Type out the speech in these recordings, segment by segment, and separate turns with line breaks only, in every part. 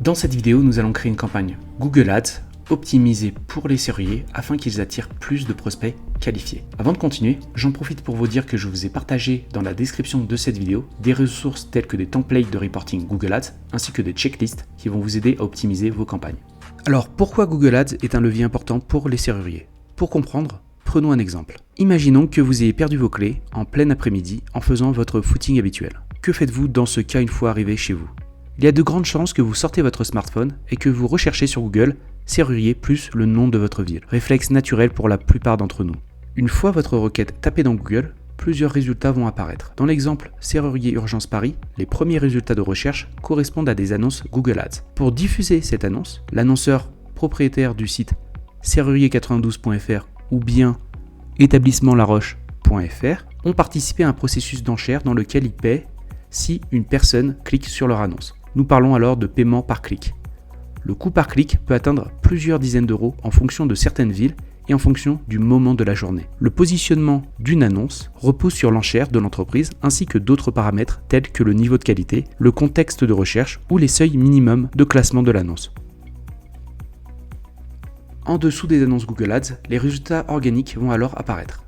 Dans cette vidéo, nous allons créer une campagne Google Ads optimisée pour les serruriers afin qu'ils attirent plus de prospects qualifiés. Avant de continuer, j'en profite pour vous dire que je vous ai partagé dans la description de cette vidéo des ressources telles que des templates de reporting Google Ads ainsi que des checklists qui vont vous aider à optimiser vos campagnes. Alors pourquoi Google Ads est un levier important pour les serruriers? Pour comprendre, prenons un exemple. Imaginons que vous ayez perdu vos clés en plein après-midi en faisant votre footing habituel. Que faites-vous dans ce cas une fois arrivé chez vous? Il y a de grandes chances que vous sortez votre smartphone et que vous recherchez sur Google serrurier plus le nom de votre ville. Réflexe naturel pour la plupart d'entre nous. Une fois votre requête tapée dans Google, plusieurs résultats vont apparaître. Dans l'exemple Serrurier Urgence Paris, les premiers résultats de recherche correspondent à des annonces Google Ads. Pour diffuser cette annonce, l'annonceur propriétaire du site serrurier92.fr ou bien établissementlaroche.fr ont participé à un processus d'enchère dans lequel ils paient si une personne clique sur leur annonce. Nous parlons alors de paiement par clic. Le coût par clic peut atteindre plusieurs dizaines d'euros en fonction de certaines villes et en fonction du moment de la journée. Le positionnement d'une annonce repose sur l'enchère de l'entreprise ainsi que d'autres paramètres tels que le niveau de qualité, le contexte de recherche ou les seuils minimums de classement de l'annonce. En dessous des annonces Google Ads, les résultats organiques vont alors apparaître.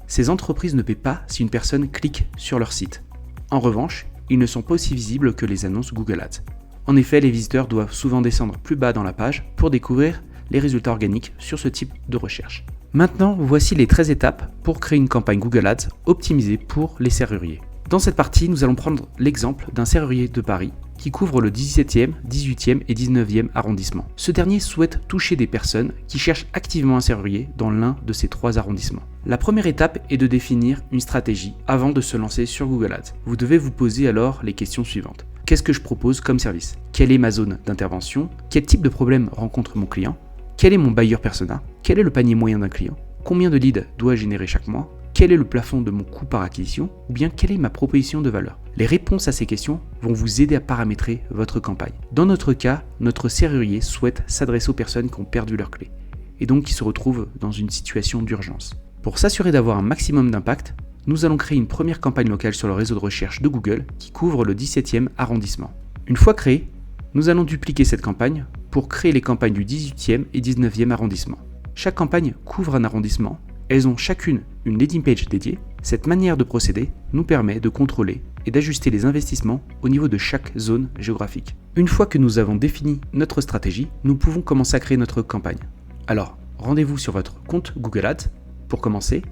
Ces entreprises ne paient pas si une personne clique sur leur site. En revanche, ils ne sont pas aussi visibles que les annonces Google Ads. En effet, les visiteurs doivent souvent descendre plus bas dans la page pour découvrir les résultats organiques sur ce type de recherche. Maintenant, voici les 13 étapes pour créer une campagne Google Ads optimisée pour les serruriers. Dans cette partie, nous allons prendre l'exemple d'un serrurier de Paris qui couvre le 17e, 18e et 19e arrondissement. Ce dernier souhaite toucher des personnes qui cherchent activement un serrurier dans l'un de ces trois arrondissements. La première étape est de définir une stratégie avant de se lancer sur Google Ads. Vous devez vous poser alors les questions suivantes. Qu'est-ce que je propose comme service? Quelle est ma zone d'intervention? Quel type de problème rencontre mon client? Quel est mon buyer persona? Quel est le panier moyen d'un client? Combien de leads dois-je générer chaque mois? Quel est le plafond de mon coût par acquisition? Ou bien quelle est ma proposition de valeur? Les réponses à ces questions vont vous aider à paramétrer votre campagne. Dans notre cas, notre serrurier souhaite s'adresser aux personnes qui ont perdu leurs clés et donc qui se retrouvent dans une situation d'urgence. Pour s'assurer d'avoir un maximum d'impact, nous allons créer une première campagne locale sur le réseau de recherche de Google qui couvre le 17e arrondissement. Une fois créée, nous allons dupliquer cette campagne pour créer les campagnes du 18e et 19e arrondissement. Chaque campagne couvre un arrondissement. Elles ont chacune une landing page dédiée. Cette manière de procéder nous permet de contrôler et d'ajuster les investissements au niveau de chaque zone géographique. Une fois que nous avons défini notre stratégie, nous pouvons commencer à créer notre campagne. Alors, rendez-vous sur votre compte Google Ads pour commencer.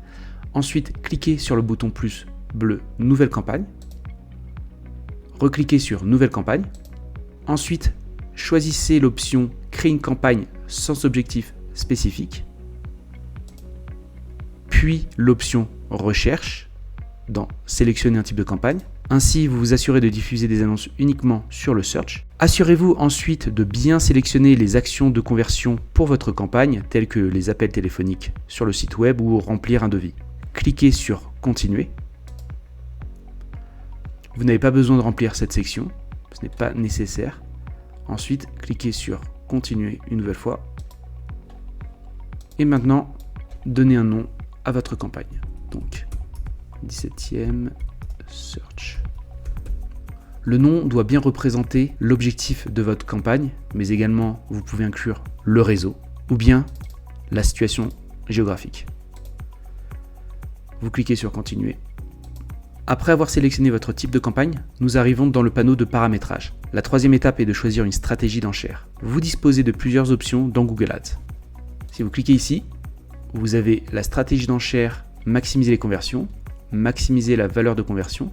Ensuite, cliquez sur le bouton plus bleu Nouvelle campagne. Recliquez sur Nouvelle campagne. Ensuite, choisissez l'option Créer une campagne sans objectif spécifique. Puis l'option Recherche dans Sélectionner un type de campagne. Ainsi, vous vous assurez de diffuser des annonces uniquement sur le search. Assurez-vous ensuite de bien sélectionner les actions de conversion pour votre campagne, telles que les appels téléphoniques sur le site web ou remplir un devis. Cliquez sur Continuer. Vous n'avez pas besoin de remplir cette section, ce n'est pas nécessaire. Ensuite, cliquez sur Continuer une nouvelle fois. Et maintenant, donnez un nom à votre campagne. Donc, 17e Search. Le nom doit bien représenter l'objectif de votre campagne, mais également vous pouvez inclure le réseau ou bien la situation géographique. Vous cliquez sur Continuer. Après avoir sélectionné votre type de campagne, nous arrivons dans le panneau de paramétrage. La troisième étape est de choisir une stratégie d'enchère. Vous disposez de plusieurs options dans Google Ads. Si vous cliquez ici, vous avez la stratégie d'enchère, maximiser les conversions, maximiser la valeur de conversion,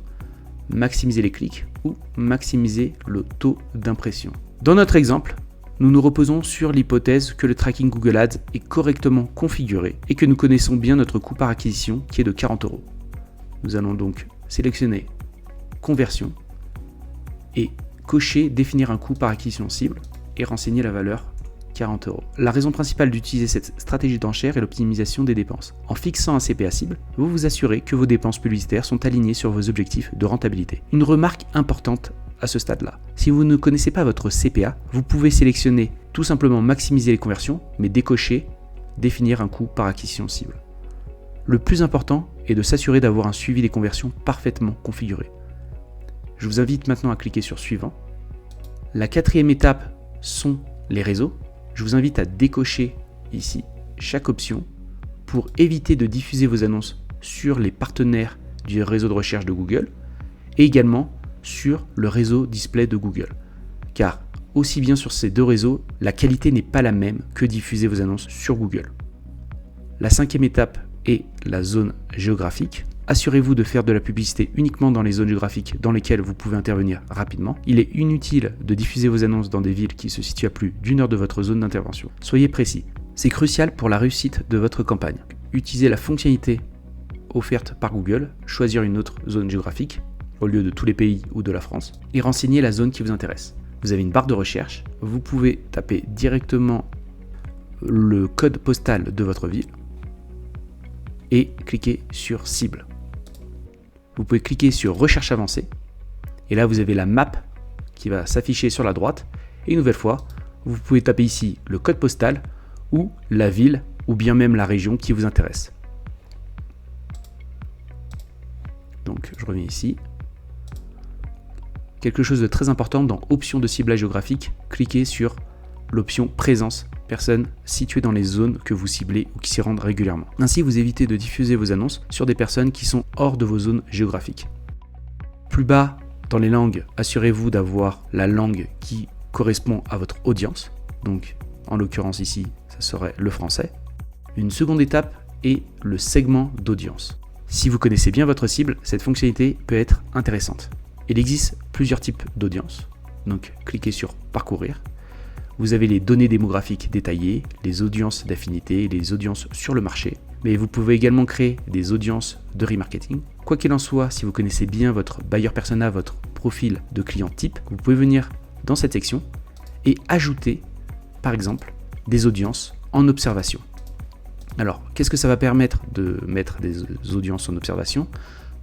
maximiser les clics ou maximiser le taux d'impression. Dans notre exemple, nous nous reposons sur l'hypothèse que le tracking Google Ads est correctement configuré et que nous connaissons bien notre coût par acquisition qui est de 40 €. Nous allons donc sélectionner Conversion et cocher Définir un coût par acquisition cible et renseigner la valeur 40 €. La raison principale d'utiliser cette stratégie d'enchère est l'optimisation des dépenses. En fixant un CPA cible, vous vous assurez que vos dépenses publicitaires sont alignées sur vos objectifs de rentabilité. Une remarque importante à ce stade-là. Si vous ne connaissez pas votre CPA, vous pouvez sélectionner tout simplement maximiser les conversions, mais décocher définir un coût par acquisition cible. Le plus important est de s'assurer d'avoir un suivi des conversions parfaitement configuré. Je vous invite maintenant à cliquer sur Suivant. La quatrième étape sont les réseaux, je vous invite à décocher ici chaque option pour éviter de diffuser vos annonces sur les partenaires du réseau de recherche de Google et également sur le réseau display de Google. Car aussi bien sur ces deux réseaux, la qualité n'est pas la même que diffuser vos annonces sur Google. La cinquième étape est la zone géographique. Assurez-vous de faire de la publicité uniquement dans les zones géographiques dans lesquelles vous pouvez intervenir rapidement. Il est inutile de diffuser vos annonces dans des villes qui se situent à plus d'1 heure de votre zone d'intervention. Soyez précis. C'est crucial pour la réussite de votre campagne. Utilisez la fonctionnalité offerte par Google, choisir une autre zone géographique au lieu de tous les pays ou de la France et renseignez la zone qui vous intéresse. Vous avez une barre de recherche, vous pouvez taper directement le code postal de votre ville et cliquer sur cible. Vous pouvez cliquer sur recherche avancée et là vous avez la map qui va s'afficher sur la droite et une nouvelle fois vous pouvez taper ici le code postal ou la ville ou bien même la région qui vous intéresse. Donc je reviens ici. Quelque chose de très important dans options de ciblage géographique, cliquez sur l'option présence personnes situées dans les zones que vous ciblez ou qui s'y rendent régulièrement. Ainsi, vous évitez de diffuser vos annonces sur des personnes qui sont hors de vos zones géographiques. Plus bas, dans les langues, assurez-vous d'avoir la langue qui correspond à votre audience. Donc, en l'occurrence ici, ça serait le français. Une seconde étape est le segment d'audience. Si vous connaissez bien votre cible, cette fonctionnalité peut être intéressante. Il existe plusieurs types d'audience. Donc, cliquez sur parcourir. Vous avez les données démographiques détaillées, les audiences d'affinité, les audiences sur le marché. Mais vous pouvez également créer des audiences de remarketing. Quoi qu'il en soit, si vous connaissez bien votre buyer persona, votre profil de client type, vous pouvez venir dans cette section et ajouter, par exemple, des audiences en observation. Alors, qu'est-ce que ça va permettre de mettre des audiences en observation ?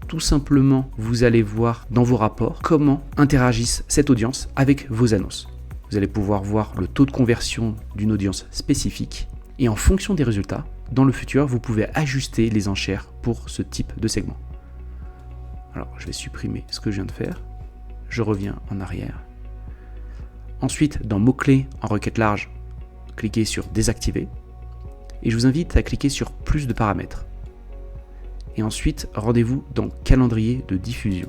Tout simplement, vous allez voir dans vos rapports comment interagissent cette audience avec vos annonces. Vous allez pouvoir voir le taux de conversion d'une audience spécifique et en fonction des résultats, dans le futur, vous pouvez ajuster les enchères pour ce type de segment. Alors, je vais supprimer ce que je viens de faire. Je reviens en arrière. Ensuite, dans mots-clés en requête large, cliquez sur désactiver et je vous invite à cliquer sur plus de paramètres. Et ensuite, rendez-vous dans calendrier de diffusion.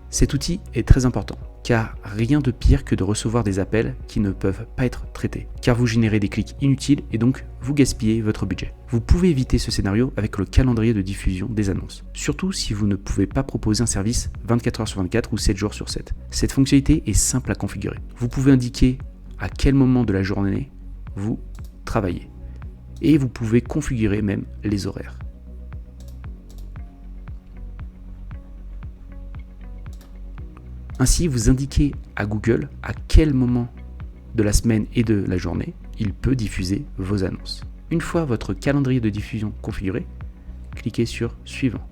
Cet outil est très important, car rien de pire que de recevoir des appels qui ne peuvent pas être traités, car vous générez des clics inutiles et donc vous gaspillez votre budget. Vous pouvez éviter ce scénario avec le calendrier de diffusion des annonces, surtout si vous ne pouvez pas proposer un service 24 heures sur 24 ou 7 jours sur 7. Cette fonctionnalité est simple à configurer. Vous pouvez indiquer à quel moment de la journée vous travaillez, et vous pouvez configurer même les horaires. Ainsi, vous indiquez à Google à quel moment de la semaine et de la journée il peut diffuser vos annonces. Une fois votre calendrier de diffusion configuré, cliquez sur Suivant.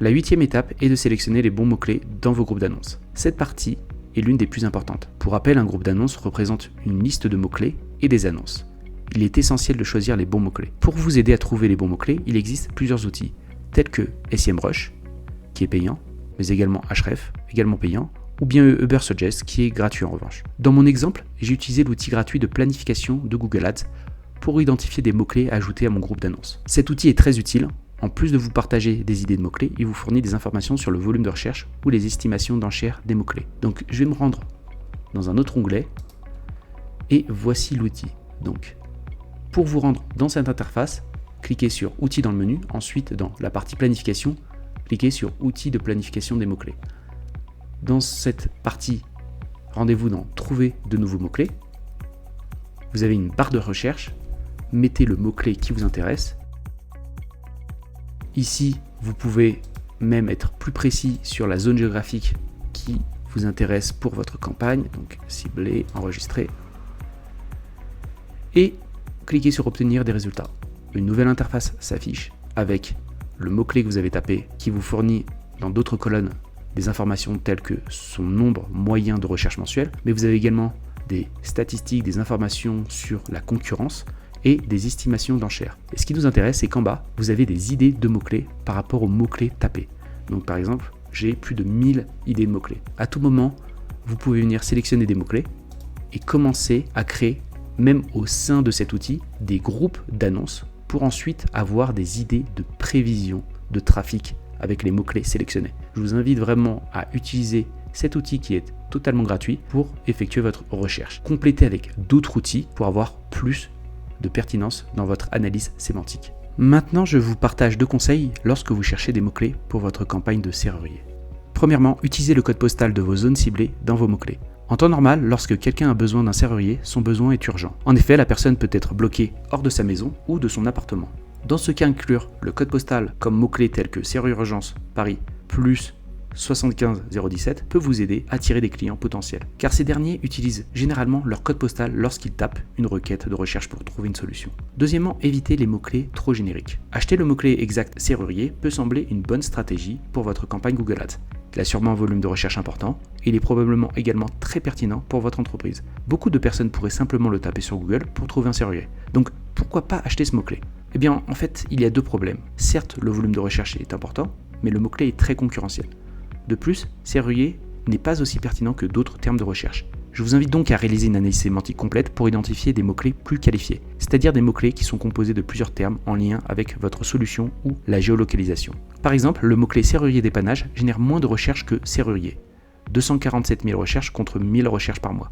La 8e étape est de sélectionner les bons mots-clés dans vos groupes d'annonces. Cette partie est l'une des plus importantes. Pour rappel, un groupe d'annonces représente une liste de mots-clés et des annonces. Il est essentiel de choisir les bons mots-clés. Pour vous aider à trouver les bons mots-clés, il existe plusieurs outils, tels que SEMrush, qui est payant, mais également Ahrefs, également payant, ou bien Ubersuggest, qui est gratuit en revanche. Dans mon exemple, j'ai utilisé l'outil gratuit de planification de Google Ads pour identifier des mots-clés à ajouter à mon groupe d'annonces. Cet outil est très utile. En plus de vous partager des idées de mots-clés, il vous fournit des informations sur le volume de recherche ou les estimations d'enchères des mots-clés. Donc je vais me rendre dans un autre onglet et voici l'outil. Donc pour vous rendre dans cette interface, cliquez sur Outils dans le menu, ensuite dans la partie planification, cliquez sur Outils de planification des mots-clés. Dans cette partie, rendez-vous dans Trouver de nouveaux mots-clés. Vous avez une barre de recherche, mettez le mot-clé qui vous intéresse. Ici, vous pouvez même être plus précis sur la zone géographique qui vous intéresse pour votre campagne, donc cibler, enregistrer. Et cliquez sur Obtenir des résultats. Une nouvelle interface s'affiche avec le mot-clé que vous avez tapé qui vous fournit dans d'autres colonnes des informations telles que son nombre moyen de recherche mensuelle, mais vous avez également des statistiques, des informations sur la concurrence et des estimations d'enchères. Et ce qui nous intéresse, c'est qu'en bas, vous avez des idées de mots-clés par rapport aux mots-clés tapés. Donc par exemple, j'ai plus de 1000 idées de mots-clés. À tout moment, vous pouvez venir sélectionner des mots-clés et commencer à créer, même au sein de cet outil, des groupes d'annonces pour ensuite avoir des idées de prévision de trafic avec les mots-clés sélectionnés. Je vous invite vraiment à utiliser cet outil qui est totalement gratuit pour effectuer votre recherche. Complétez avec d'autres outils pour avoir plus de pertinence dans votre analyse sémantique. Maintenant, je vous partage 2 conseils lorsque vous cherchez des mots-clés pour votre campagne de serrurier. Premièrement, utilisez le code postal de vos zones ciblées dans vos mots-clés. En temps normal, lorsque quelqu'un a besoin d'un serrurier, son besoin est urgent. En effet, la personne peut être bloquée hors de sa maison ou de son appartement. Dans ce cas, inclure le code postal comme mot-clé tel que serrurier urgence Paris plus 75 017 peut vous aider à attirer des clients potentiels. Car ces derniers utilisent généralement leur code postal lorsqu'ils tapent une requête de recherche pour trouver une solution. Deuxièmement, évitez les mots-clés trop génériques. Acheter le mot-clé exact serrurier peut sembler une bonne stratégie pour votre campagne Google Ads. Il a sûrement un volume de recherche important et il est probablement également très pertinent pour votre entreprise. Beaucoup de personnes pourraient simplement le taper sur Google pour trouver un serrurier. Donc pourquoi pas acheter ce mot-clé ? Eh bien en fait, il y a 2 problèmes. Certes, le volume de recherche est important, mais le mot-clé est très concurrentiel. De plus, serrurier n'est pas aussi pertinent que d'autres termes de recherche. Je vous invite donc à réaliser une analyse sémantique complète pour identifier des mots-clés plus qualifiés, c'est-à-dire des mots-clés qui sont composés de plusieurs termes en lien avec votre solution ou la géolocalisation. Par exemple, le mot-clé serrurier dépannage génère moins de recherches que serrurier, 247 000 recherches contre 1000 recherches par mois.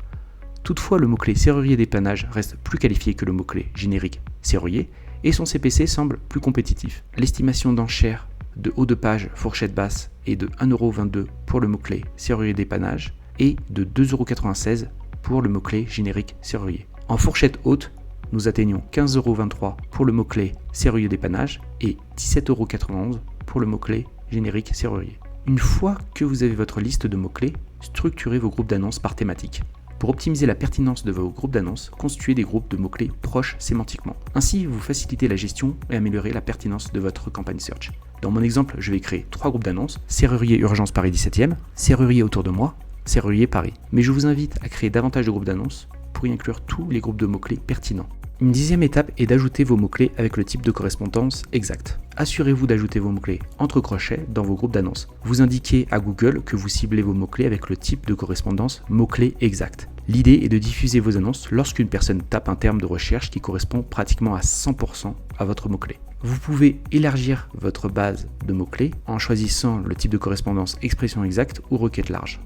Toutefois, le mot-clé serrurier dépannage reste plus qualifié que le mot-clé générique serrurier et son CPC semble plus compétitif. L'estimation d'enchères de haut de page fourchette basse est de 1,22€ pour le mot-clé serrurier dépannage et de 2,96€ pour le mot-clé générique serrurier. En fourchette haute, nous atteignons 15,23€ pour le mot-clé serrurier dépannage et 17,91€ pour le mot-clé générique serrurier. Une fois que vous avez votre liste de mots-clés, structurez vos groupes d'annonces par thématique. Pour optimiser la pertinence de vos groupes d'annonces, constituez des groupes de mots-clés proches sémantiquement. Ainsi, vous facilitez la gestion et améliorez la pertinence de votre campagne search. Dans mon exemple, je vais créer 3 groupes d'annonces, serrurier urgence Paris 17e, serrurier autour de moi, serrurier Paris. Mais je vous invite à créer davantage de groupes d'annonces pour y inclure tous les groupes de mots-clés pertinents. Une 10e étape est d'ajouter vos mots-clés avec le type de correspondance exact. Assurez-vous d'ajouter vos mots-clés entre crochets dans vos groupes d'annonces. Vous indiquez à Google que vous ciblez vos mots-clés avec le type de correspondance mots-clés exact. L'idée est de diffuser vos annonces lorsqu'une personne tape un terme de recherche qui correspond pratiquement à 100% à votre mot-clé. Vous pouvez élargir votre base de mots-clés en choisissant le type de correspondance expression exacte ou requête large.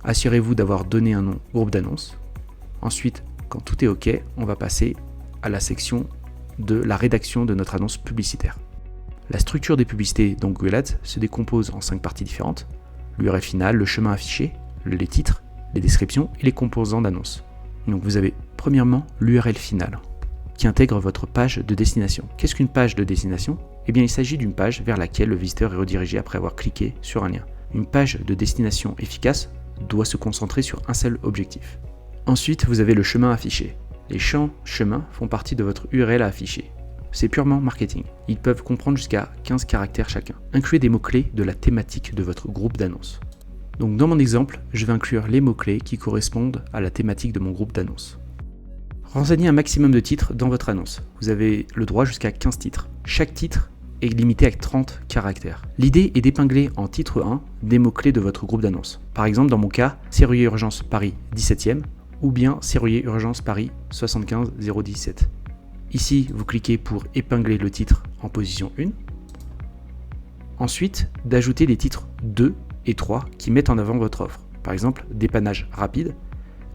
Assurez-vous d'avoir donné un nom au groupe d'annonces. Ensuite, quand tout est OK, on va passer à la section de la rédaction de notre annonce publicitaire. La structure des publicités dans Google Ads se décompose en 5 parties différentes: l'URL finale, le chemin affiché, les titres, les descriptions et les composants d'annonce. Donc vous avez premièrement l'URL finale qui intègre votre page de destination. Qu'est-ce qu'une page de destination ? Eh bien, il s'agit d'une page vers laquelle le visiteur est redirigé après avoir cliqué sur un lien. Une page de destination efficace doit se concentrer sur un seul objectif. Ensuite, vous avez le chemin affiché. Les champs chemin font partie de votre URL à afficher. C'est purement marketing. Ils peuvent comprendre jusqu'à 15 caractères chacun. Incluez des mots-clés de la thématique de votre groupe d'annonces. Donc dans mon exemple, je vais inclure les mots-clés qui correspondent à la thématique de mon groupe d'annonces. Renseignez un maximum de titres dans votre annonce. Vous avez le droit jusqu'à 15 titres. Chaque titre est limité à 30 caractères. L'idée est d'épingler en titre 1 des mots-clés de votre groupe d'annonces. Par exemple, dans mon cas, serrurier urgence Paris 17e ou bien serrurier urgence Paris 75 017. Ici, vous cliquez pour épingler le titre en position 1. Ensuite, d'ajouter les titres 2 et 3 qui mettent en avant votre offre. Par exemple, dépannage rapide,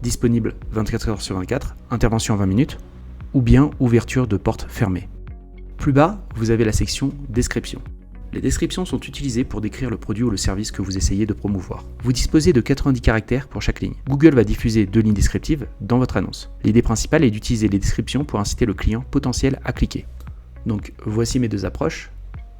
disponible 24h/24, intervention en 20 minutes, ou bien ouverture de porte fermée. Plus bas, vous avez la section description. Les descriptions sont utilisées pour décrire le produit ou le service que vous essayez de promouvoir. Vous disposez de 90 caractères pour chaque ligne. Google va diffuser 2 lignes descriptives dans votre annonce. L'idée principale est d'utiliser les descriptions pour inciter le client potentiel à cliquer. Donc voici mes 2 approches.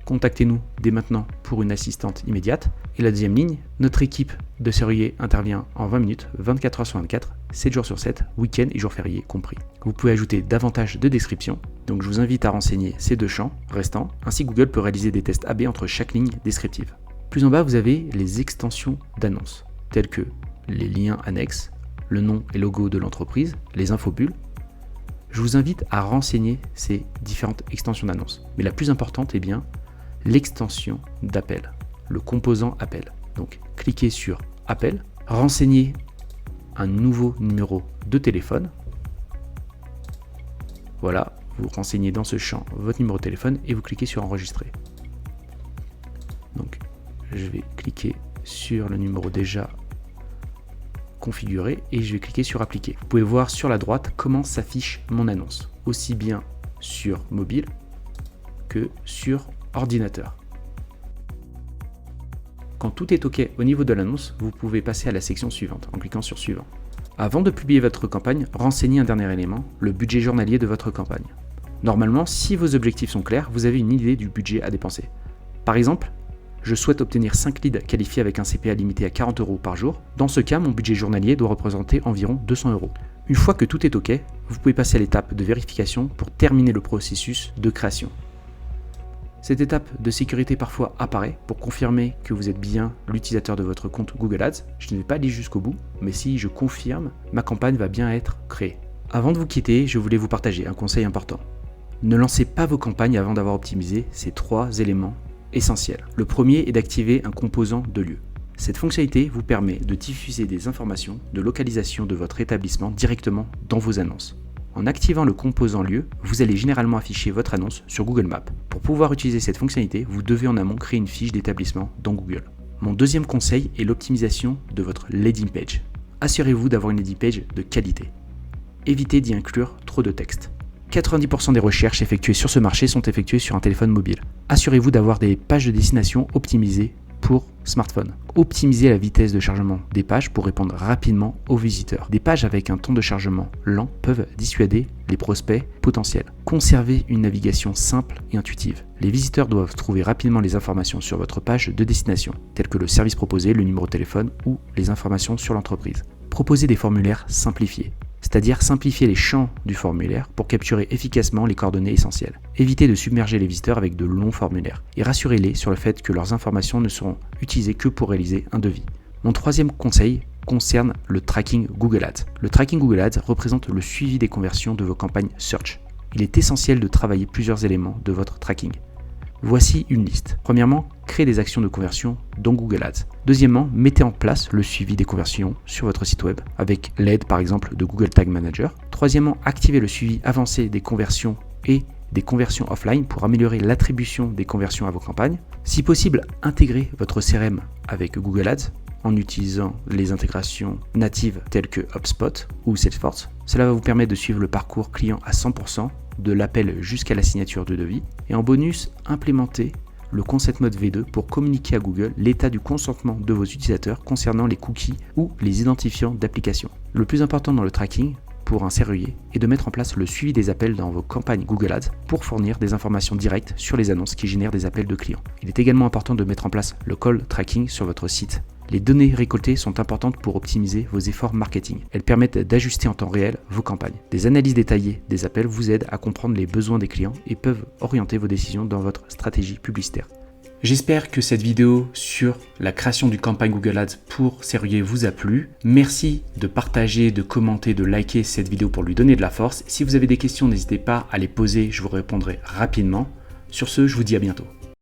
Contactez-nous dès maintenant pour une assistante immédiate. Et la deuxième ligne, notre équipe de serrurier intervient en 20 minutes, 24h/24, 7 jours sur 7, week-end et jours fériés compris. Vous pouvez ajouter davantage de descriptions, donc je vous invite à renseigner ces 2 champs restants, ainsi Google peut réaliser des tests AB entre chaque ligne descriptive. Plus en bas, vous avez les extensions d'annonces, telles que les liens annexes, le nom et logo de l'entreprise, les infobulles. Je vous invite à renseigner ces différentes extensions d'annonces, mais la plus importante est bien l'extension d'appel, le composant appel. Donc cliquez sur appel, renseignez un nouveau numéro de téléphone. Voilà, vous renseignez dans ce champ votre numéro de téléphone et vous cliquez sur enregistrer. Donc je vais cliquer sur le numéro déjà configuré et je vais cliquer sur appliquer. Vous pouvez voir sur la droite comment s'affiche mon annonce, aussi bien sur mobile que sur ordinateur. Quand tout est OK au niveau de l'annonce, vous pouvez passer à la section suivante en cliquant sur suivant. Avant de publier votre campagne, renseignez un dernier élément, le budget journalier de votre campagne. Normalement, si vos objectifs sont clairs, vous avez une idée du budget à dépenser. Par exemple, je souhaite obtenir 5 leads qualifiés avec un CPA limité à 40 € par jour. Dans ce cas, mon budget journalier doit représenter environ 200 €. Une fois que tout est OK, vous pouvez passer à l'étape de vérification pour terminer le processus de création. Cette étape de sécurité parfois apparaît pour confirmer que vous êtes bien l'utilisateur de votre compte Google Ads. Je ne vais pas aller jusqu'au bout, mais si je confirme, ma campagne va bien être créée. Avant de vous quitter, je voulais vous partager un conseil important. Ne lancez pas vos campagnes avant d'avoir optimisé ces 3 éléments essentiels. Le premier est d'activer un composant de lieu. Cette fonctionnalité vous permet de diffuser des informations de localisation de votre établissement directement dans vos annonces. En activant le composant lieu, vous allez généralement afficher votre annonce sur Google Maps. Pour pouvoir utiliser cette fonctionnalité, vous devez en amont créer une fiche d'établissement dans Google. Mon deuxième conseil est l'optimisation de votre landing page. Assurez-vous d'avoir une landing page de qualité. Évitez d'y inclure trop de texte. 90% des recherches effectuées sur ce marché sont effectuées sur un téléphone mobile. Assurez-vous d'avoir des pages de destination optimisées pour smartphone. Optimisez la vitesse de chargement des pages pour répondre rapidement aux visiteurs. Des pages avec un temps de chargement lent peuvent dissuader les prospects potentiels. Conservez une navigation simple et intuitive. Les visiteurs doivent trouver rapidement les informations sur votre page de destination, telles que le service proposé, le numéro de téléphone ou les informations sur l'entreprise. Proposez des formulaires simplifiés, c'est-à-dire simplifier les champs du formulaire pour capturer efficacement les coordonnées essentielles. Évitez de submerger les visiteurs avec de longs formulaires et rassurez-les sur le fait que leurs informations ne seront utilisées que pour réaliser un devis. Mon troisième conseil concerne le tracking Google Ads. Le tracking Google Ads représente le suivi des conversions de vos campagnes Search. Il est essentiel de travailler plusieurs éléments de votre tracking. Voici une liste. Premièrement, créez des actions de conversion dans Google Ads. Deuxièmement, mettez en place le suivi des conversions sur votre site web avec l'aide par exemple de Google Tag Manager. Troisièmement, activez le suivi avancé des conversions et des conversions offline pour améliorer l'attribution des conversions à vos campagnes. Si possible, intégrez votre CRM avec Google Ads en utilisant les intégrations natives telles que HubSpot ou Salesforce. Cela va vous permettre de suivre le parcours client à 100%, de l'appel jusqu'à la signature de devis. Et en bonus, implémentez le Consent Mode V2 pour communiquer à Google l'état du consentement de vos utilisateurs concernant les cookies ou les identifiants d'application. Le plus important dans le tracking pour un serrurier est de mettre en place le suivi des appels dans vos campagnes Google Ads pour fournir des informations directes sur les annonces qui génèrent des appels de clients. Il est également important de mettre en place le call tracking sur votre site. Les données récoltées sont importantes pour optimiser vos efforts marketing. Elles permettent d'ajuster en temps réel vos campagnes. Des analyses détaillées des appels vous aident à comprendre les besoins des clients et peuvent orienter vos décisions dans votre stratégie publicitaire. J'espère que cette vidéo sur la création du campagne Google Ads pour serrurier vous a plu. Merci de partager, de commenter, de liker cette vidéo pour lui donner de la force. Si vous avez des questions, n'hésitez pas à les poser, je vous répondrai rapidement. Sur ce, je vous dis à bientôt.